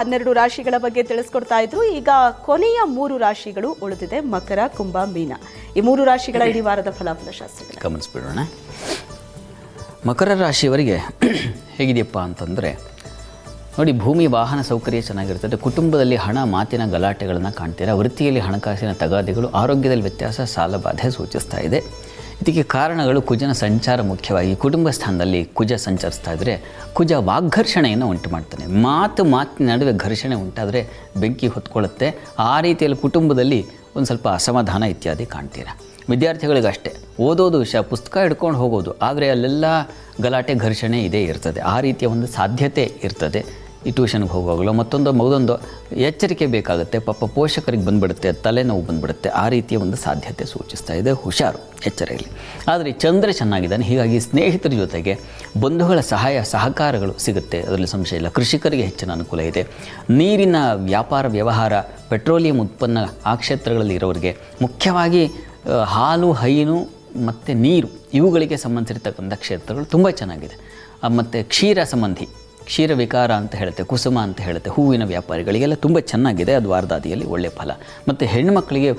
12 ರಾಶಿಗಳ ಬಗ್ಗೆ ತಿಳಿಸ್ಕೊಡ್ತಾ ಇದ್ರು. ಈಗ ಕೊನೆಯ 3 ರಾಶಿಗಳು ಉಳಿದಿದೆ, ಮಕರ, ಕುಂಭ, ಮೀನ. ಈ 3 ರಾಶಿಗಳ ಇಡೀ ವಾರದ ಫಲಾಫಲ ಶಾಸ್ತ್ರ ಗಮನಿಸ್ಬಿಡೋಣ. ಮಕರ ರಾಶಿಯವರಿಗೆ ಹೇಗಿದೆಯಪ್ಪ ಅಂತಂದರೆ ನೋಡಿ, ಭೂಮಿ ವಾಹನ ಸೌಕರ್ಯ ಚೆನ್ನಾಗಿರ್ತದೆ, ಕುಟುಂಬದಲ್ಲಿ ಹಣ ಮಾತಿನ ಗಲಾಟೆಗಳನ್ನು ಕಾಣ್ತೀರಾ, ವೃತ್ತಿಯಲ್ಲಿ ಹಣಕಾಸಿನ ತಗಾದೆಗಳು, ಆರೋಗ್ಯದಲ್ಲಿ ವ್ಯತ್ಯಾಸ, ಸಾಲಬಾಧೆ ಸೂಚಿಸ್ತಾ ಇದೆ. ಇದಕ್ಕೆ ಕಾರಣಗಳು ಕುಜನ ಸಂಚಾರ. ಮುಖ್ಯವಾಗಿ ಕುಟುಂಬ ಸ್ಥಾನದಲ್ಲಿ ಕುಜ ಸಂಚರಿಸ್ತಾ ಇದ್ದರೆ ಕುಜ ವಾಗ್ಘರ್ಷಣೆಯನ್ನು ಉಂಟು ಮಾಡ್ತಾನೆ. ಮಾತಿನ ನಡುವೆ ಘರ್ಷಣೆ ಉಂಟಾದರೆ ಬೆಂಕಿ ಹೊತ್ಕೊಳ್ಳುತ್ತೆ. ಆ ರೀತಿಯಲ್ಲಿ ಕುಟುಂಬದಲ್ಲಿ ಒಂದು ಸ್ವಲ್ಪ ಅಸಮಾಧಾನ ಇತ್ಯಾದಿ ಕಾಣ್ತೀರಾ. ವಿದ್ಯಾರ್ಥಿಗಳಿಗಷ್ಟೇ ಓದೋದು ವಿಷಯ, ಪುಸ್ತಕ ಹಿಡ್ಕೊಂಡು ಹೋಗೋದು, ಆದರೆ ಅಲ್ಲೆಲ್ಲ ಗಲಾಟೆ ಘರ್ಷಣೆ ಇದೇ ಇರ್ತದೆ. ಆ ರೀತಿಯ ಒಂದು ಸಾಧ್ಯತೆ ಇರ್ತದೆ. ಈ ಟ್ಯೂಷನ್ಗೆ ಹೋಗುವಾಗಲೂ ಮಗದೊಂದು ಎಚ್ಚರಿಕೆ ಬೇಕಾಗುತ್ತೆ. ಪಾಪ ಪೋಷಕರಿಗೆ ಬಂದುಬಿಡುತ್ತೆ, ತಲೆನೋವು ಬಂದುಬಿಡುತ್ತೆ. ಆ ರೀತಿಯ ಒಂದು ಸಾಧ್ಯತೆ ಸೂಚಿಸ್ತಾ ಇದೆ. ಹುಷಾರು, ಎಚ್ಚರಿಕೆಯಲ್ಲಿ. ಆದರೆ ಚಂದ್ರ ಚೆನ್ನಾಗಿದ್ದಾನೆ, ಹೀಗಾಗಿ ಸ್ನೇಹಿತರ ಜೊತೆಗೆ ಬಂಧುಗಳ ಸಹಾಯ ಸಹಕಾರಗಳು ಸಿಗುತ್ತೆ, ಅದರಲ್ಲಿ ಸಂಶಯ ಇಲ್ಲ. ಕೃಷಿಕರಿಗೆ ಹೆಚ್ಚಿನ ಅನುಕೂಲ ಇದೆ. ನೀರಿನ ವ್ಯಾಪಾರ ವ್ಯವಹಾರ, ಪೆಟ್ರೋಲಿಯಂ ಉತ್ಪನ್ನ ಆ ಕ್ಷೇತ್ರಗಳಲ್ಲಿ ಇರೋರಿಗೆ, ಮುಖ್ಯವಾಗಿ ಹಾಲು, ಹೈನು ಮತ್ತು ನೀರು ಇವುಗಳಿಗೆ ಸಂಬಂಧಿಸಿರ್ತಕ್ಕಂಥ ಕ್ಷೇತ್ರಗಳು ತುಂಬ ಚೆನ್ನಾಗಿದೆ. ಮತ್ತು ಕ್ಷೀರ ಸಂಬಂಧಿ, ಕ್ಷೀರ ವಿಕಾರ ಅಂತ ಹೇಳುತ್ತೆ, ಕುಸುಮ ಅಂತ ಹೇಳುತ್ತೆ, ಹೂವಿನ ವ್ಯಾಪಾರಿಗಳಿಗೆಲ್ಲ ತುಂಬ ಚೆನ್ನಾಗಿದೆ. ಅದು ವಾರದಾದಿಯಲ್ಲಿ ಒಳ್ಳೆಯ ಫಲ. ಮತ್ತು ಹೆಣ್ಣುಮಕ್ಕಳಿಗೆ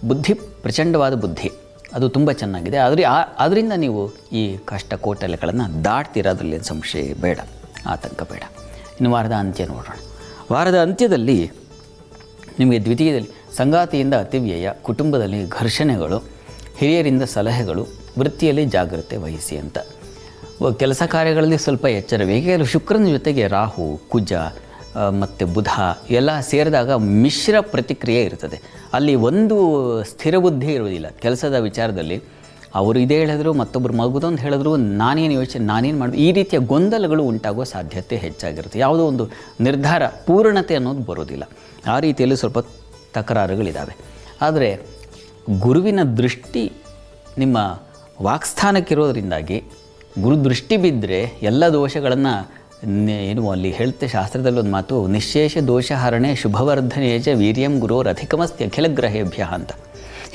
ಬುದ್ಧಿ ಪ್ರಚಂಡವಾದ ಬುದ್ಧಿ, ಅದು ತುಂಬ ಚೆನ್ನಾಗಿದೆ. ಅದರಿಂದ ನೀವು ಈ ಕಷ್ಟ ಕೋಟಲೆಗಳನ್ನು ದಾಟ್ತೀರ, ಅದರಲ್ಲಿ ಸಂಶಯ ಬೇಡ, ಆತಂಕ ಬೇಡ. ಇನ್ನು ವಾರದ ಅಂತ್ಯ ನೋಡೋಣ. ವಾರದ ಅಂತ್ಯದಲ್ಲಿ ನಿಮಗೆ ದ್ವಿತೀಯದಲ್ಲಿ ಸಂಗಾತಿಯಿಂದ ಅತಿವ್ಯಯ, ಕುಟುಂಬದಲ್ಲಿ ಘರ್ಷಣೆಗಳು, ಹಿರಿಯರಿಂದ ಸಲಹೆಗಳು, ವೃತ್ತಿಯಲ್ಲಿ ಜಾಗ್ರತೆ ವಹಿಸಿ ಅಂತ. ಕೆಲಸ ಕಾರ್ಯಗಳಲ್ಲಿ ಸ್ವಲ್ಪ ಎಚ್ಚರಬೇಕು. ಶುಕ್ರನ ಜೊತೆಗೆ ರಾಹು, ಕುಜ ಮತ್ತು ಬುಧ ಎಲ್ಲ ಸೇರಿದಾಗ ಮಿಶ್ರ ಪ್ರತಿಕ್ರಿಯೆ ಇರ್ತದೆ. ಅಲ್ಲಿ ಒಂದು ಸ್ಥಿರ ಬುದ್ಧಿ ಇರುವುದಿಲ್ಲ ಕೆಲಸದ ವಿಚಾರದಲ್ಲಿ. ಅವರು ಇದೇ ಹೇಳಿದ್ರು, ಮತ್ತೊಬ್ಬರು ಮಗುದೊಂದು ಹೇಳಿದ್ರು, ನಾನೇನು ಮಾಡಬೇಕು, ಈ ರೀತಿಯ ಗೊಂದಲಗಳು ಉಂಟಾಗುವ ಸಾಧ್ಯತೆ ಹೆಚ್ಚಾಗಿರುತ್ತೆ. ಯಾವುದೋ ಒಂದು ನಿರ್ಧಾರ, ಪೂರ್ಣತೆ ಅನ್ನೋದು ಬರೋದಿಲ್ಲ. ಆ ರೀತಿಯಲ್ಲಿ ಸ್ವಲ್ಪ ತಕರಾರುಗಳಿದ್ದಾವೆ. ಆದರೆ ಗುರುವಿನ ದೃಷ್ಟಿ ನಿಮ್ಮ ವಾಕ್ಸ್ಥಾನಕ್ಕಿರೋದ್ರಿಂದಾಗಿ, ಗುರು ದೃಷ್ಟಿ ಬಿದ್ದರೆ ಎಲ್ಲ ದೋಷಗಳನ್ನು ಅಲ್ಲಿ ಹೇಳುತ್ತೆ ಶಾಸ್ತ್ರದಲ್ಲಿ ಒಂದು ಮಾತು, ನಿಶೇಷ ದೋಷಹರಣೆ ಶುಭವರ್ಧನೇಜ ವೀರ್ಯಂ ಗುರೋರಧಿಕಮಸ್ತಿ ಅಖಿಲ ಗ್ರಹೇಭ್ಯ ಅಂತ.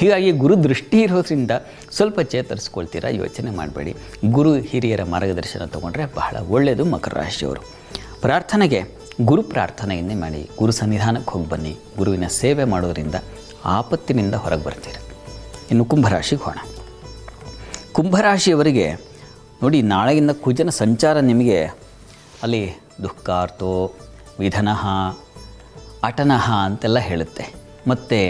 ಹೀಗಾಗಿ ಗುರು ದೃಷ್ಟಿ ಇರೋದ್ರಿಂದ ಸ್ವಲ್ಪ ಚೇತರಿಸ್ಕೊಳ್ತೀರಾ, ಯೋಚನೆ ಮಾಡಬೇಡಿ. ಗುರು ಹಿರಿಯರ ಮಾರ್ಗದರ್ಶನ ತೊಗೊಂಡ್ರೆ ಬಹಳ ಒಳ್ಳೆಯದು. ಮಕರ ರಾಶಿಯವರು ಪ್ರಾರ್ಥನೆಗೆ ಗುರು ಪ್ರಾರ್ಥನೆಯನ್ನೇ ಮಾಡಿ, ಗುರು ಸನ್ನಿಧಾನಕ್ಕೆ ಹೋಗಿ ಬನ್ನಿ. ಗುರುವಿನ ಸೇವೆ ಮಾಡೋದರಿಂದ ಆಪತ್ತಿನಿಂದ ಹೊರಗೆ ಬರ್ತೀರ. ಇನ್ನು ಕುಂಭರಾಶಿಗೆ ಹೋಗೋಣ. ಕುಂಭರಾಶಿಯವರಿಗೆ ನೋಡಿ, ನಾಳೆಯಿಂದ ಕುಜನ ಸಂಚಾರ ನಿಮಗೆ ಅಲ್ಲಿ ದುಃಖಾರ್ಥೋ ವಿಧನಃ ಅಟನಃ ಅಂತೆಲ್ಲ ಹೇಳುತ್ತೆ. ಮತ್ತು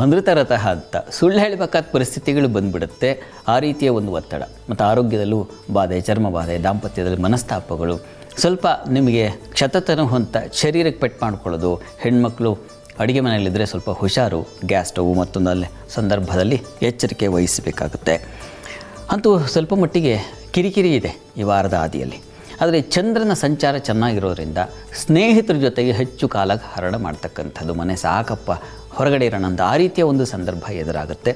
ಅನೃತರತಃ ಅಂತ ಸುಳ್ಳು ಹೇಳಬೇಕಾದ ಪರಿಸ್ಥಿತಿಗಳು ಬಂದುಬಿಡುತ್ತೆ. ಆ ರೀತಿಯ ಒಂದು ಒತ್ತಡ. ಮತ್ತು ಆರೋಗ್ಯದಲ್ಲೂ ಬಾಧೆ, ಚರ್ಮ ಬಾಧೆ, ದಾಂಪತ್ಯದಲ್ಲಿ ಮನಸ್ತಾಪಗಳು, ಸ್ವಲ್ಪ ನಿಮಗೆ ಕ್ಷತತನ ಹೊಂತ ಶರೀರಕ್ಕೆ ಪೆಟ್ಟು ಮಾಡ್ಕೊಳ್ಳೋದು. ಹೆಣ್ಮಕ್ಳು ಅಡುಗೆ ಮನೆಯಲ್ಲಿದ್ದರೆ ಸ್ವಲ್ಪ ಹುಷಾರು, ಗ್ಯಾಸ್ ಸ್ಟವ್ ಮತ್ತೊಂದಲ್ಲೇ ಸಂದರ್ಭದಲ್ಲಿ ಎಚ್ಚರಿಕೆ ವಹಿಸಬೇಕಾಗುತ್ತೆ. ಅಂತೂ ಸ್ವಲ್ಪ ಮಟ್ಟಿಗೆ ಕಿರಿಕಿರಿ ಇದೆ ಈ ವಾರದ ಆದಿಯಲ್ಲಿ. ಆದರೆ ಚಂದ್ರನ ಸಂಚಾರ ಚೆನ್ನಾಗಿರೋದ್ರಿಂದ ಸ್ನೇಹಿತರ ಜೊತೆಗೆ ಹೆಚ್ಚು ಕಾಲ ಹರಣ ಮಾಡ್ತಕ್ಕಂಥದ್ದು, ಮನೆ ಸಾಕಪ್ಪ ಹೊರಗಡೆ ಇರೋಣ ಅಂತ ಆ ರೀತಿಯ ಒಂದು ಸಂದರ್ಭ ಎದುರಾಗುತ್ತೆ.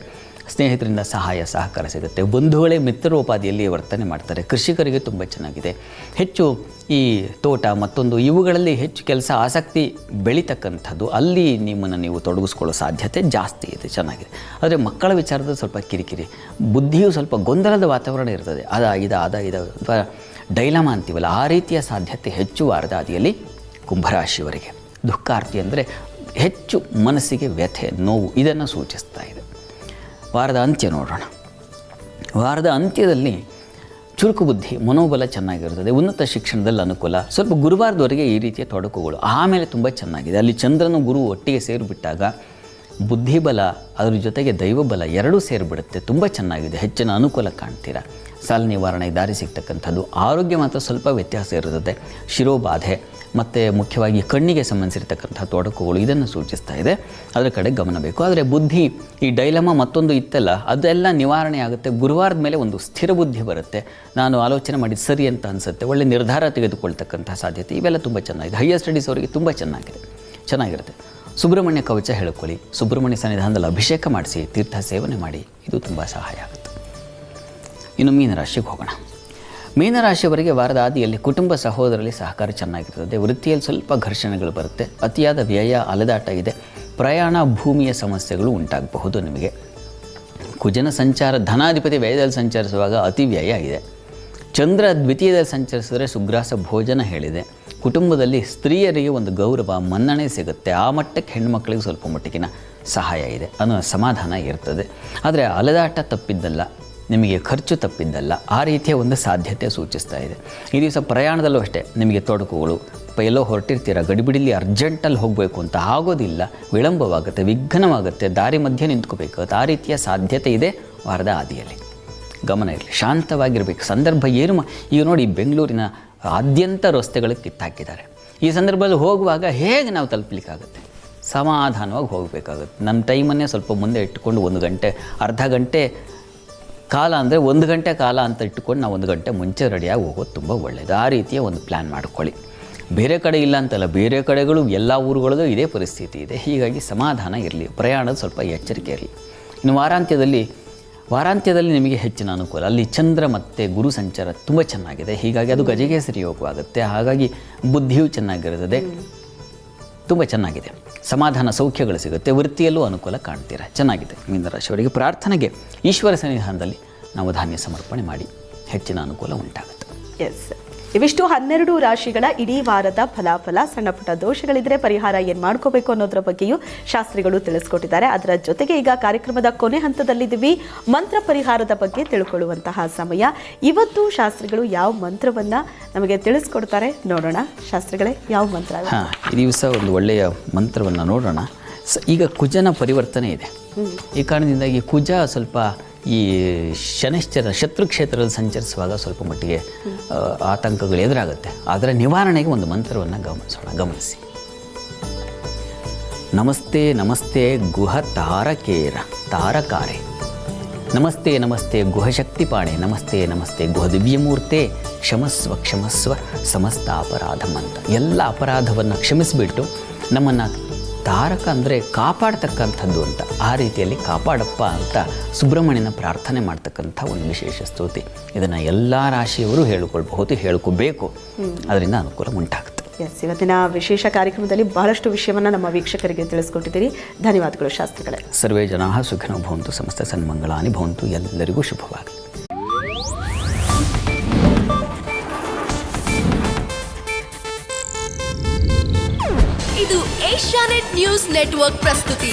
ಸ್ನೇಹಿತರಿಂದ ಸಹಾಯ ಸಹಕಾರ ಸಿಗುತ್ತೆ. ಬಂಧುಗಳೇ ಮಿತ್ರರೋಪಾದಿಯಲ್ಲಿ ವರ್ತನೆ ಮಾಡ್ತಾರೆ. ಕೃಷಿಕರಿಗೆ ತುಂಬ ಚೆನ್ನಾಗಿದೆ. ಹೆಚ್ಚು ಈ ತೋಟ ಮತ್ತೊಂದು ಇವುಗಳಲ್ಲಿ ಹೆಚ್ಚು ಕೆಲಸ ಆಸಕ್ತಿ ಬೆಳೀತಕ್ಕಂಥದ್ದು, ಅಲ್ಲಿ ನಿಮ್ಮನ್ನು ನೀವು ತೊಡಗಿಸ್ಕೊಳ್ಳೋ ಸಾಧ್ಯತೆ ಜಾಸ್ತಿ ಇದೆ, ಚೆನ್ನಾಗಿದೆ. ಆದರೆ ಮಕ್ಕಳ ವಿಚಾರದಲ್ಲಿ ಸ್ವಲ್ಪ ಕಿರಿಕಿರಿ, ಬುದ್ಧಿಯು ಸ್ವಲ್ಪ ಗೊಂದಲದ ವಾತಾವರಣ ಇರ್ತದೆ. ಅದ ಅಥವಾ ಡೈಲಮಾ ಅಂತೀವಲ್ಲ, ಆ ರೀತಿಯ ಸಾಧ್ಯತೆ ಹೆಚ್ಚು ವಾರದ ಆದಿಯಲ್ಲಿ ಕುಂಭರಾಶಿಯವರಿಗೆ. ದುಃಖಾರ್ತಿ ಅಂದರೆ ಹೆಚ್ಚು ಮನಸ್ಸಿಗೆ ವ್ಯಥೆ, ನೋವು ಇದನ್ನು ಸೂಚಿಸ್ತಾ ಇದೆ. ವಾರದ ಅಂತ್ಯ ನೋಡೋಣ. ವಾರದ ಅಂತ್ಯದಲ್ಲಿ ಚುರುಕು ಬುದ್ಧಿ, ಮನೋಬಲ ಚೆನ್ನಾಗಿರ್ತದೆ. ಉನ್ನತ ಶಿಕ್ಷಣದಲ್ಲಿ ಅನುಕೂಲ. ಸ್ವಲ್ಪ ಗುರುವಾರದವರೆಗೆ ಈ ರೀತಿಯ ತೊಡಕುಗಳು, ಆಮೇಲೆ ತುಂಬ ಚೆನ್ನಾಗಿದೆ. ಅಲ್ಲಿ ಚಂದ್ರನು ಗುರು ಒಟ್ಟಿಗೆ ಸೇರಿಬಿಟ್ಟಾಗ ಬುದ್ಧಿಬಲ ಅದರ ಜೊತೆಗೆ ದೈವಬಲ ಎರಡೂ ಸೇರಿಬಿಡುತ್ತೆ. ತುಂಬ ಚೆನ್ನಾಗಿದೆ, ಹೆಚ್ಚಿನ ಅನುಕೂಲ ಕಾಣ್ತೀರಾ. ಸಾಲ ನಿವಾರಣೆ ದಾರಿ ಸಿಗ್ತಕ್ಕಂಥದ್ದು. ಆರೋಗ್ಯ ಮಾತ್ರ ಸ್ವಲ್ಪ ವ್ಯತ್ಯಾಸ ಇರುತ್ತದೆ. ಶಿರೋಬಾಧೆ ಮತ್ತು ಮುಖ್ಯವಾಗಿ ಕಣ್ಣಿಗೆ ಸಂಬಂಧಿಸಿರ್ತಕ್ಕಂಥ ತೊಡಕುಗಳು ಇದನ್ನು ಸೂಚಿಸ್ತಾ ಇದೆ. ಅದರ ಕಡೆ ಗಮನ ಬೇಕು. ಆದರೆ ಬುದ್ಧಿ, ಈ ಡೈಲಮಾ ಮತ್ತೊಂದು ಇತ್ತಲ್ಲ, ಅದೆಲ್ಲ ನಿವಾರಣೆ ಆಗುತ್ತೆ. ಗುರುವಾರದ ಮೇಲೆ ಒಂದು ಸ್ಥಿರ ಬುದ್ಧಿ ಬರುತ್ತೆ. ನಾನು ಆಲೋಚನೆ ಮಾಡಿದ್ದು ಸರಿ ಅಂತ ಅನಿಸುತ್ತೆ. ಒಳ್ಳೆ ನಿರ್ಧಾರ ತೆಗೆದುಕೊಳ್ತಕ್ಕಂಥ ಸಾಧ್ಯತೆ ಇವೆಲ್ಲ ತುಂಬ ಚೆನ್ನಾಗಿದೆ. ಹೈಯರ್ ಸ್ಟಡೀಸ್ ಅವರಿಗೆ ತುಂಬ ಚೆನ್ನಾಗಿರುತ್ತೆ. ಸುಬ್ರಹ್ಮಣ್ಯ ಕವಚ ಹೇಳ್ಕೊಳ್ಳಿ, ಸುಬ್ರಹ್ಮಣ್ಯ ಸನ್ನಿಧಾನದಲ್ಲಿ ಅಭಿಷೇಕ ಮಾಡಿಸಿ, ತೀರ್ಥ ಸೇವನೆ ಮಾಡಿ, ಇದು ತುಂಬ ಸಹಾಯ ಆಗುತ್ತೆ. ಇನ್ನು ಮೀನರಾಶಿಗೆ ಹೋಗೋಣ. ಮೀನರಾಶಿಯವರಿಗೆ ವಾರದ ಆದಿಯಲ್ಲಿ ಕುಟುಂಬ ಸಹೋದರರಲ್ಲಿ ಸಹಕಾರ ಚೆನ್ನಾಗಿರ್ತದೆ. ವೃತ್ತಿಯಲ್ಲಿ ಸ್ವಲ್ಪ ಘರ್ಷಣೆಗಳು ಬರುತ್ತೆ. ಅತಿಯಾದ ವ್ಯಯ, ಅಲೆದಾಟ ಇದೆ. ಪ್ರಯಾಣ, ಭೂಮಿಯ ಸಮಸ್ಯೆಗಳು ಉಂಟಾಗಬಹುದು ನಿಮಗೆ. ಕುಜನ ಸಂಚಾರ, ಧನಾಧಿಪತಿ ವ್ಯಯದಲ್ಲಿ ಸಂಚರಿಸುವಾಗ ಅತಿ ವ್ಯಯ ಇದೆ. ಚಂದ್ರ ದ್ವಿತೀಯದಲ್ಲಿ ಸಂಚರಿಸಿದರೆ ಸುಗ್ರಾಸ ಭೋಜನ ಹೇಳಿದೆ. ಕುಟುಂಬದಲ್ಲಿ ಸ್ತ್ರೀಯರಿಗೆ ಒಂದು ಗೌರವ ಮನ್ನಣೆ ಸಿಗುತ್ತೆ. ಆ ಮಟ್ಟಕ್ಕೆ ಹೆಣ್ಮಕ್ಳಿಗೆ ಸ್ವಲ್ಪ ಮಟ್ಟಿಗಿನ ಸಹಾಯ ಇದೆ ಅನ್ನೋ ಸಮಾಧಾನ ಇರ್ತದೆ. ಆದರೆ ಅಲೆದಾಟ ತಪ್ಪಿದ್ದಲ್ಲ, ನಿಮಗೆ ಖರ್ಚು ತಪ್ಪಿದ್ದಲ್ಲ, ಆ ರೀತಿಯ ಒಂದು ಸಾಧ್ಯತೆ ಸೂಚಿಸ್ತಾ ಇದೆ. ಈ ದಿವಸ ಪ್ರಯಾಣದಲ್ಲೂ ಅಷ್ಟೇ ನಿಮಗೆ ತೊಡಕುಗಳು, ಎಲ್ಲೋ ಹೊರಟಿರ್ತೀರ, ಗಡಿಬಿಡಿಲಿ ಅರ್ಜೆಂಟಲ್ಲಿ ಹೋಗಬೇಕು ಅಂತ ಆಗೋದಿಲ್ಲ, ವಿಳಂಬವಾಗುತ್ತೆ, ವಿಘ್ನವಾಗುತ್ತೆ, ದಾರಿ ಮಧ್ಯೆ ನಿಂತ್ಕೋಬೇಕಾಗುತ್ತೆ. ಆ ರೀತಿಯ ಸಾಧ್ಯತೆ ಇದೆ ವಾರದ ಆದಿಯಲ್ಲಿ. ಗಮನ ಇರಲಿ, ಶಾಂತವಾಗಿರಬೇಕು. ಸಂದರ್ಭ ಏನು ಈಗ ನೋಡಿ, ಬೆಂಗಳೂರಿನ ಆದ್ಯಂತ ರಸ್ತೆಗಳಿಗೆ ಕಿತ್ತಾಕಿದ್ದಾರೆ. ಈ ಸಂದರ್ಭದಲ್ಲಿ ಹೋಗುವಾಗ ಹೇಗೆ ನಾವು ತಲುಪಲಿಕ್ಕಾಗುತ್ತೆ? ಸಮಾಧಾನವಾಗಿ ಹೋಗಬೇಕಾಗುತ್ತೆ. ನಮ್ಮ ಟೈಮನ್ನೇ ಸ್ವಲ್ಪ ಮುಂದೆ ಇಟ್ಟುಕೊಂಡು 1 ಗಂಟೆ, ಅರ್ಧ ಗಂಟೆ ಕಾಲ ಅಂದರೆ 1 ಗಂಟೆ ಕಾಲ ಅಂತ ಇಟ್ಟುಕೊಂಡು ನಾವು 1 ಗಂಟೆ ಮುಂಚೆ ರೆಡಿಯಾಗಿ ಹೋಗೋದು ತುಂಬ ಒಳ್ಳೆಯದು. ಆ ರೀತಿಯ ಒಂದು ಪ್ಲ್ಯಾನ್ ಮಾಡ್ಕೊಳ್ಳಿ. ಬೇರೆ ಕಡೆ ಇಲ್ಲ ಅಂತಲ್ಲ, ಬೇರೆ ಕಡೆಗಳು ಎಲ್ಲ ಊರುಗಳಲ್ಲೂ ಇದೇ ಪರಿಸ್ಥಿತಿ ಇದೆ. ಹೀಗಾಗಿ ಸಮಾಧಾನ ಇರಲಿ, ಪ್ರಯಾಣದ ಸ್ವಲ್ಪ ಎಚ್ಚರಿಕೆ ಇರಲಿ. ಇನ್ನು ವಾರಾಂತ್ಯದಲ್ಲಿ ನಿಮಗೆ ಹೆಚ್ಚಿನ ಅನುಕೂಲ. ಅಲ್ಲಿ ಚಂದ್ರ ಮತ್ತು ಗುರು ಸಂಚಾರ ತುಂಬ ಚೆನ್ನಾಗಿದೆ. ಹೀಗಾಗಿ ಅದು ಗಜಕೇಸರಿ ಯೋಗವಾಗುತ್ತೆ. ಹಾಗಾಗಿ ಬುದ್ಧಿಯೂ ಚೆನ್ನಾಗಿರುತ್ತದೆ, ತುಂಬ ಚೆನ್ನಾಗಿದೆ. ಸಮಾಧಾನ ಸೌಖ್ಯಗಳು ಸಿಗುತ್ತೆ. ವೃತ್ತಿಯಲ್ಲೂ ಅನುಕೂಲ ಕಾಣ್ತೀರ, ಚೆನ್ನಾಗಿದೆ. ಮೀನರಾಶಿಯವರಿಗೆ ಪ್ರಾರ್ಥನೆಗೆ ಈಶ್ವರ ಸನ್ನಿಧಾನದಲ್ಲಿ ನಾವು ಧಾನ್ಯ ಸಮರ್ಪಣೆ ಮಾಡಿ ಹೆಚ್ಚಿನ ಅನುಕೂಲ ಉಂಟಾಗುತ್ತೆ. ಎಸ್, ಇವಿಷ್ಟು 12 ರಾಶಿಗಳ ಇಡೀ ವಾರದ ಫಲಾಫಲ. ಸಣ್ಣ ಪುಟ್ಟ ದೋಷಗಳಿದ್ರೆ ಪರಿಹಾರ ಏನು ಮಾಡ್ಕೋಬೇಕು ಅನ್ನೋದ್ರ ಬಗ್ಗೆಯೂ ಶಾಸ್ತ್ರಿಗಳು ತಿಳಿಸ್ಕೊಟ್ಟಿದ್ದಾರೆ. ಅದರ ಜೊತೆಗೆ ಈಗ ಕಾರ್ಯಕ್ರಮದ ಕೊನೆ ಹಂತದಲ್ಲಿದ್ದೀವಿ. ಮಂತ್ರ ಪರಿಹಾರದ ಬಗ್ಗೆ ತಿಳ್ಕೊಳ್ಳುವಂತಹ ಸಮಯ. ಇವತ್ತು ಶಾಸ್ತ್ರಿಗಳು ಯಾವ ಮಂತ್ರವನ್ನು ನಮಗೆ ತಿಳಿಸ್ಕೊಡ್ತಾರೆ ನೋಡೋಣ. ಶಾಸ್ತ್ರಿಗಳೇ, ಯಾವ ಮಂತ್ರ? ಈ ದಿವಸ ಒಂದು ಒಳ್ಳೆಯ ಮಂತ್ರವನ್ನು ನೋಡೋಣ. ಈಗ ಕುಜನ ಪರಿವರ್ತನೆ ಇದೆ. ಈ ಕಾರಣದಿಂದಾಗಿ ಕುಜ ಸ್ವಲ್ಪ ಈ ಶನಿಶ್ಚರ ಶತ್ರು ಕ್ಷೇತ್ರದಲ್ಲಿ ಸಂಚರಿಸುವಾಗ ಸ್ವಲ್ಪ ಮಟ್ಟಿಗೆ ಆತಂಕಗಳು ಎದುರಾಗುತ್ತೆ. ಅದರ ನಿವಾರಣೆಗೆ ಒಂದು ಮಂತ್ರವನ್ನು ಗಮನಿಸಿ. ನಮಸ್ತೆ ನಮಸ್ತೆ ಗುಹ ತಾರಕಾರೆ, ನಮಸ್ತೆ ನಮಸ್ತೆ ಗುಹ ಶಕ್ತಿಪಾಣೆ, ನಮಸ್ತೆ ನಮಸ್ತೆ ಗುಹ ದಿವ್ಯಮೂರ್ತೆ, ಕ್ಷಮಸ್ವ ಸಮಸ್ತ ಅಪರಾಧಂ ಅಂತ. ಎಲ್ಲ ಅಪರಾಧವನ್ನು ಕ್ಷಮಿಸಿಬಿಟ್ಟು ನಮ್ಮನ್ನು ತಾರಕ ಅಂದರೆ ಕಾಪಾಡ್ತಕ್ಕಂಥದ್ದು ಅಂತ, ಆ ರೀತಿಯಲ್ಲಿ ಕಾಪಾಡಪ್ಪ ಅಂತ ಸುಬ್ರಹ್ಮಣ್ಯನ ಪ್ರಾರ್ಥನೆ ಮಾಡ್ತಕ್ಕಂಥ ಒಂದು ವಿಶೇಷ ಸ್ತುತಿ. ಇದನ್ನು ಎಲ್ಲ ರಾಶಿಯವರು ಹೇಳ್ಕೋಬೇಕು. ಅದರಿಂದ ಅನುಕೂಲ ಉಂಟಾಗುತ್ತೆ. ಎಸ್, ಇವತ್ತಿನ ವಿಶೇಷ ಕಾರ್ಯಕ್ರಮದಲ್ಲಿ ಬಹಳಷ್ಟು ವಿಷಯವನ್ನು ನಮ್ಮ ವೀಕ್ಷಕರಿಗೆ ತಿಳಿಸ್ಕೊಟ್ಟಿದ್ದೀರಿ. ಧನ್ಯವಾದಗಳು ಶಾಸ್ತ್ರಿಗಳೇ. ಸರ್ವೇ ಜನಾಃ ಸುಖಿನೋ ಭವಂತು, ಸಮಸ್ತ ಸನ್ಮಂಗಳಾನಿ ಭವಂತು. ಎಲ್ಲರಿಗೂ ಶುಭವಾಗಲಿ. ಇದು ಏಷ್ಯಾನೆಟ್ ನ್ಯೂಸ್ ನೆಟ್ವರ್ಕ್ ಪ್ರಸ್ತುತಿ.